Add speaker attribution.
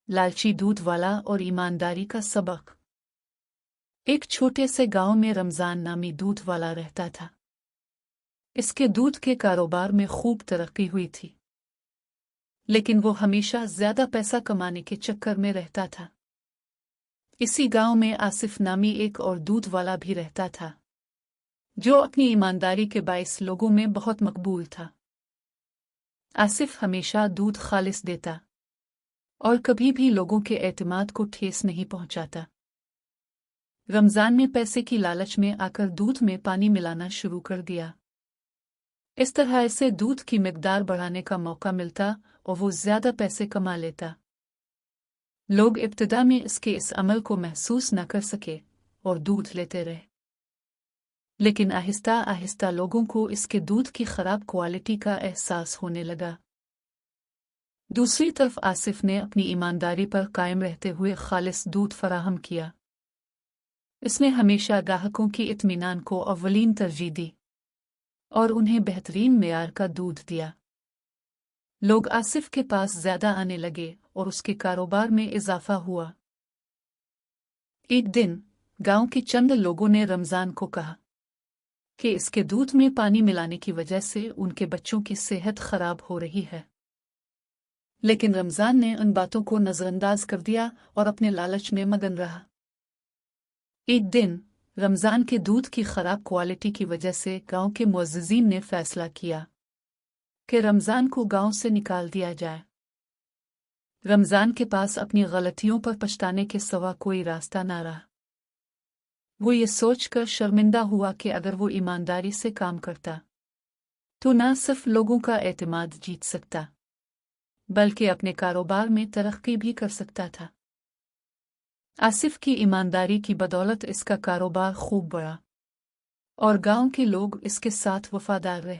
Speaker 1: लालची दूध वाला और ईमानदारी का सबक। एक छोटे से गांव में रमजान नामी दूध वाला रहता था। इसके दूध के कारोबार में खूब तरक्की हुई थी, लेकिन वो हमेशा ज्यादा पैसा कमाने के चक्कर में रहता था। इसी गांव में आसिफ नामी एक और दूध वाला भी रहता था, जो अपनी ईमानदारी के बाइस लोगों में बहुत मकबूल था। आसिफ हमेशा दूध खालिस देता और कभी भी लोगों के एतमाद को ठेस नहीं पहुंचाता। रमजान में पैसे की लालच में आकर दूध में पानी मिलाना शुरू कर दिया। इस तरह इसे दूध की मिकदार बढ़ाने का मौका मिलता और वो ज्यादा पैसे कमा लेता। लोग इब्तिदा में इसके इस अमल को महसूस न कर सके और दूध लेते रहे, लेकिन आहिस्ता आहिस्ता लोगों को इसके दूध की खराब क्वालिटी का एहसास होने लगा। दूसरी तरफ आसिफ ने अपनी ईमानदारी पर कायम रहते हुए खालिस दूध फराहम किया। इसने हमेशा ग्राहकों की इत्मीनान को अव्वलीन तरजीह दी और उन्हें बेहतरीन मेयार का दूध दिया। लोग आसिफ के पास ज्यादा आने लगे और उसके कारोबार में इजाफा हुआ। एक दिन गांव के चंद लोगों ने रमजान को कहा कि इसके दूध में पानी मिलाने की वजह से उनके बच्चों की सेहत खराब हो रही है। लेकिन रमजान ने उन बातों को नजरअंदाज कर दिया और अपने लालच में मगन रहा। एक दिन रमजान के दूध की खराब क्वालिटी की वजह से गांव के मुअज्जिजीन ने फैसला किया कि रमजान को गांव से निकाल दिया जाए। रमजान के पास अपनी गलतियों पर पछताने के सिवा कोई रास्ता ना रहा। वो ये सोचकर शर्मिंदा हुआ कि अगर वो ईमानदारी से काम करता तो न सिर्फ लोगों का एतमाद जीत सकता, बल्कि अपने कारोबार में तरक्की भी कर सकता था। आसिफ की ईमानदारी की बदौलत इसका कारोबार खूब बढ़ा और गांव के लोग इसके साथ वफादार रहे।